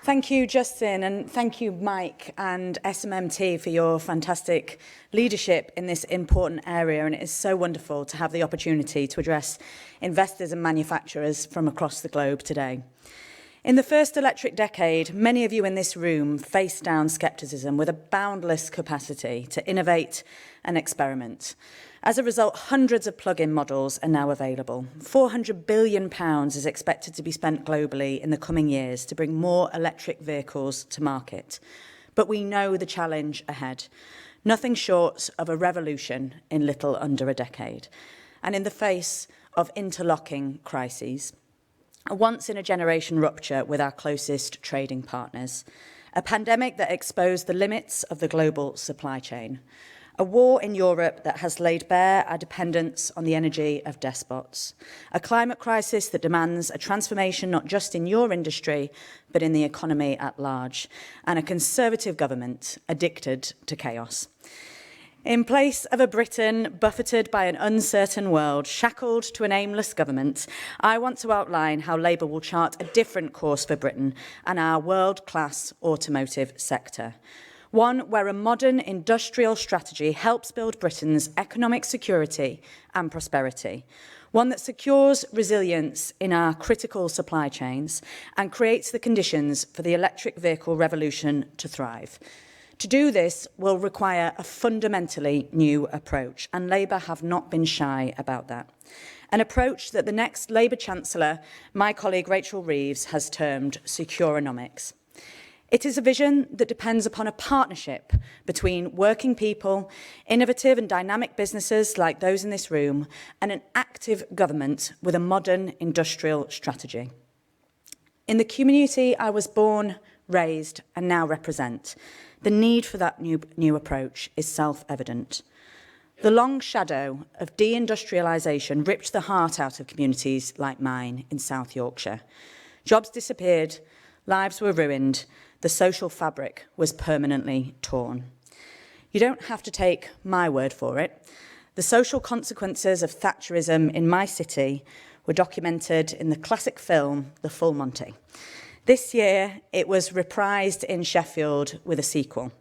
Thank you, Justin, and thank you, Mike and SMMT, for your fantastic leadership in this important area. And it is so wonderful to have the opportunity to address investors and manufacturers from across the globe today. In the first electric decade, many of you in this room faced down scepticism with a boundless capacity to innovate and experiment. As a result, hundreds of plug-in models are now available. £400 billion is expected to be spent globally in the coming years to bring more electric vehicles to market. But we know the challenge ahead. Nothing short of a revolution in little under a decade. And in the face of interlocking crises, a once-in-a-generation rupture with our closest trading partners, a pandemic that exposed the limits of the global supply chain, a war in Europe that has laid bare our dependence on the energy of despots, a climate crisis that demands a transformation not just in your industry, but in the economy at large, and a Conservative government addicted to chaos. In place of a Britain buffeted by an uncertain world, shackled to an aimless government, I want to outline how Labour will chart a different course for Britain and our world-class automotive sector. One where a modern industrial strategy helps build Britain's economic security and prosperity. One that secures resilience in our critical supply chains and creates the conditions for the electric vehicle revolution to thrive. To do this will require a fundamentally new approach, and Labour have not been shy about that. An approach that the next Labour Chancellor, my colleague Rachel Reeves, has termed Securonomics. It is a vision that depends upon a partnership between working people, innovative and dynamic businesses like those in this room, and an active government with a modern industrial strategy. In the community I was born, raised, and now represent, the need for that new approach is self-evident. The long shadow of deindustrialisation ripped the heart out of communities like mine in South Yorkshire. Jobs disappeared, lives were ruined, the social fabric was permanently torn. You don't have to take my word for it. The social consequences of Thatcherism in my city were documented in the classic film, The Full Monty. This year, it was reprised in Sheffield with a sequel.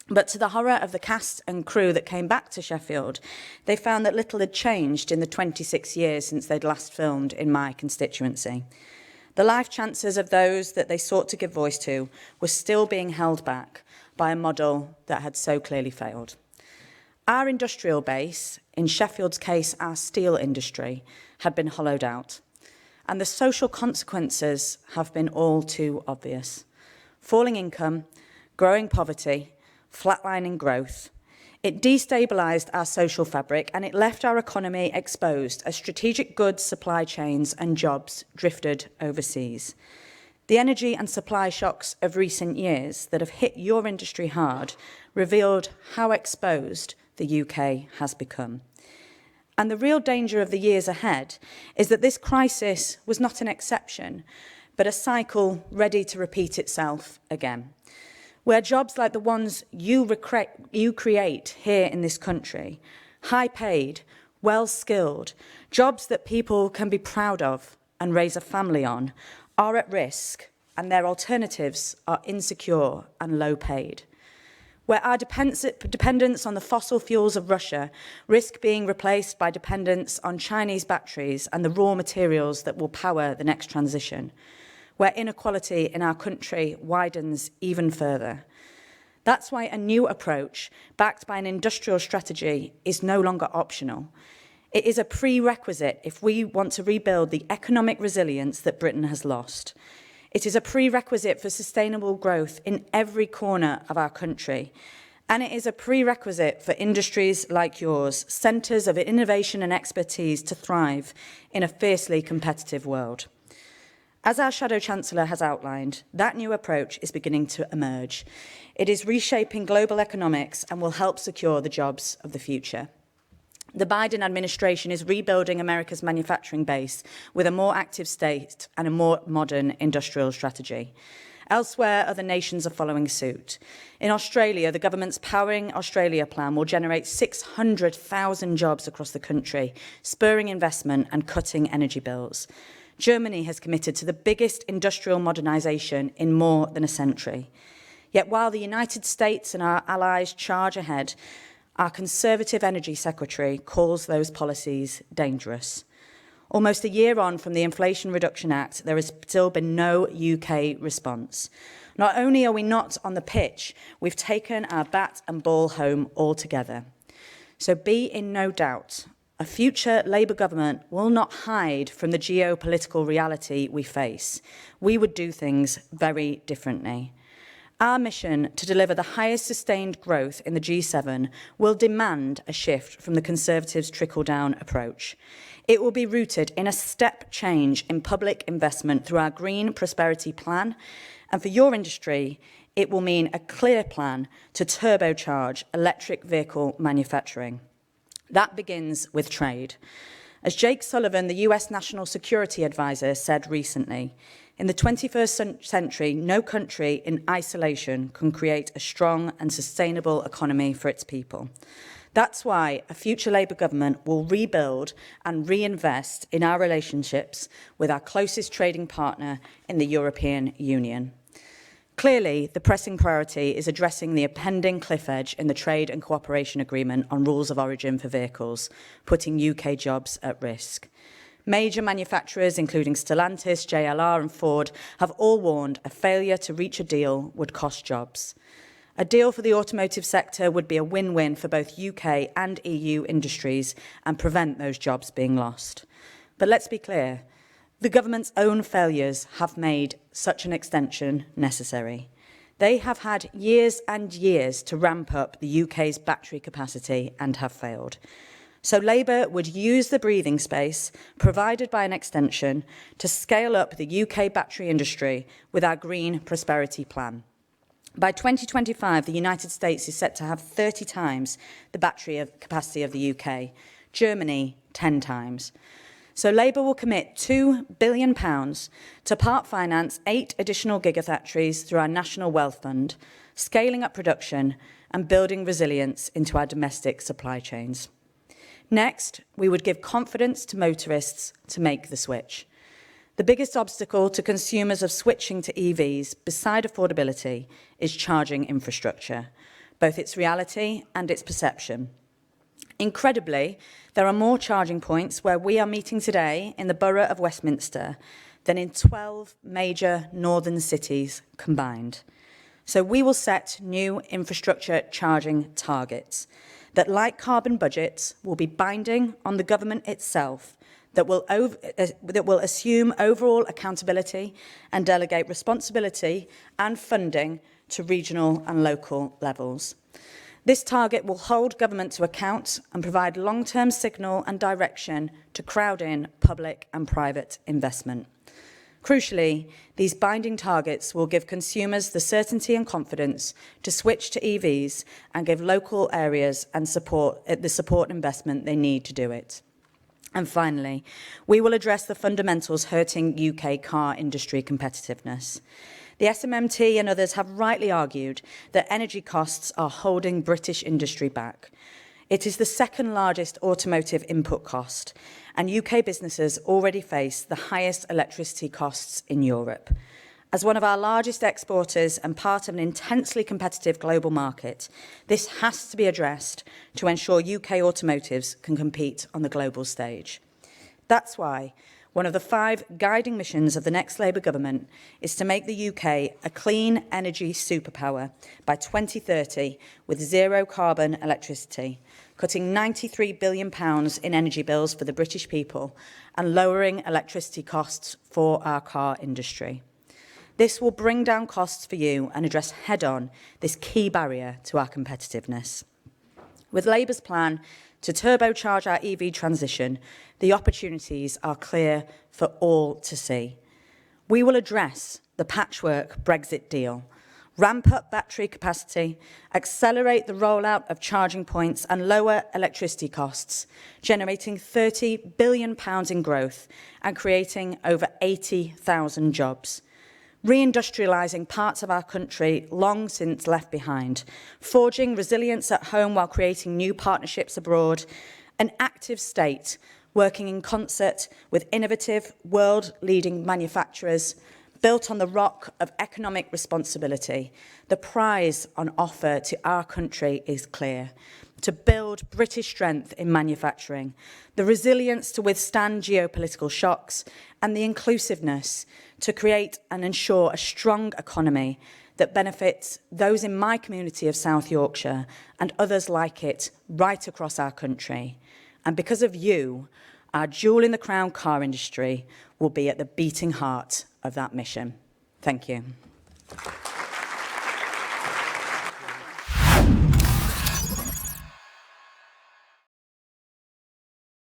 But to the horror of the cast and crew that came back to Sheffield, they found that little had changed in the 26 years since they'd last filmed in my constituency. The life chances of those that they sought to give voice to were still being held back by a model that had so clearly failed. Our industrial base, in Sheffield's case our steel industry, had been hollowed out. And the social consequences have been all too obvious. Falling income, growing poverty, flatlining growth. It destabilised our social fabric and it left our economy exposed as strategic goods supply chains and jobs drifted overseas. The energy and supply shocks of recent years that have hit your industry hard revealed how exposed the UK has become. And the real danger of the years ahead is that this crisis was not an exception, but a cycle ready to repeat itself again, where jobs like the ones you create here in this country, high paid, well skilled, jobs that people can be proud of and raise a family on, are at risk, and their alternatives are insecure and low paid. Where our dependence on the fossil fuels of Russia risk being replaced by dependence on Chinese batteries and the raw materials that will power the next transition. Where inequality in our country widens even further. That's why a new approach, backed by an industrial strategy, is no longer optional. It is a prerequisite if we want to rebuild the economic resilience that Britain has lost. It is a prerequisite for sustainable growth in every corner of our country. And it is a prerequisite for industries like yours, centres of innovation and expertise, to thrive in a fiercely competitive world. As our Shadow Chancellor has outlined, that new approach is beginning to emerge. It is reshaping global economics and will help secure the jobs of the future. The Biden administration is rebuilding America's manufacturing base with a more active state and a more modern industrial strategy. Elsewhere, other nations are following suit. In Australia, the government's Powering Australia plan will generate 600,000 jobs across the country, spurring investment and cutting energy bills. Germany has committed to the biggest industrial modernisation in more than a century. Yet while the United States and our allies charge ahead, our Conservative Energy Secretary calls those policies dangerous. Almost a year on from the Inflation Reduction Act, there has still been no UK response. Not only are we not on the pitch, we've taken our bat and ball home altogether. So be in no doubt, a future Labour government will not hide from the geopolitical reality we face. We would do things very differently. Our mission to deliver the highest sustained growth in the G7 will demand a shift from the Conservatives' trickle-down approach. It will be rooted in a step change in public investment through our Green Prosperity Plan, and for your industry, it will mean a clear plan to turbocharge electric vehicle manufacturing. That begins with trade. As Jake Sullivan, the US National Security Advisor, said recently, in the 21st century, no country in isolation can create a strong and sustainable economy for its people. That's why a future Labour government will rebuild and reinvest in our relationships with our closest trading partner in the European Union. Clearly, the pressing priority is addressing the impending cliff edge in the Trade and Cooperation Agreement on rules of origin for vehicles, putting UK jobs at risk. Major manufacturers, including Stellantis, JLR and Ford, have all warned a failure to reach a deal would cost jobs. A deal for the automotive sector would be a win-win for both UK and EU industries and prevent those jobs being lost. But let's be clear, the government's own failures have made such an extension necessary. They have had years and years to ramp up the UK's battery capacity and have failed. So Labour would use the breathing space provided by an extension to scale up the UK battery industry with our Green Prosperity Plan. By 2025, the United States is set to have 30 times the battery capacity of the UK, Germany 10 times. So Labour will commit £2 billion to part finance 8 additional gigafactories through our National Wealth Fund, scaling up production and building resilience into our domestic supply chains. Next, we would give confidence to motorists to make the switch. The biggest obstacle to consumers of switching to EVs, beside affordability, is charging infrastructure, both its reality and its perception. Incredibly, there are more charging points where we are meeting today in the Borough of Westminster than in 12 major northern cities combined. So we will set new infrastructure charging targets that, like carbon budgets, will be binding on the government itself, that will assume overall accountability and delegate responsibility and funding to regional and local levels. This target will hold government to account and provide long-term signal and direction to crowd in public and private investment. Crucially, these binding targets will give consumers the certainty and confidence to switch to EVs and give local areas and the support investment they need to do it. And finally, we will address the fundamentals hurting UK car industry competitiveness. The SMMT and others have rightly argued that energy costs are holding British industry back. It is the second largest automotive input cost, and UK businesses already face the highest electricity costs in Europe. As one of our largest exporters and part of an intensely competitive global market, this has to be addressed to ensure UK automotives can compete on the global stage. That's why one of the 5 guiding missions of the next Labour government is to make the UK a clean energy superpower by 2030 with zero carbon electricity, cutting £93 billion in energy bills for the British people and lowering electricity costs for our car industry. This will bring down costs for you and address head-on this key barrier to our competitiveness. With Labour's plan to turbocharge our EV transition, the opportunities are clear for all to see. We will address the patchwork Brexit deal, ramp up battery capacity, accelerate the rollout of charging points and lower electricity costs, generating £30 billion in growth and creating over 80,000 jobs. Reindustrialising parts of our country long since left behind, forging resilience at home while creating new partnerships abroad, an active state working in concert with innovative, world-leading manufacturers built on the rock of economic responsibility. The prize on offer to our country is clear: to build British strength in manufacturing, the resilience to withstand geopolitical shocks, and the inclusiveness to create and ensure a strong economy that benefits those in my community of South Yorkshire and others like it right across our country. And because of you, our jewel in the crown car industry will be at the beating heart of that mission. Thank you.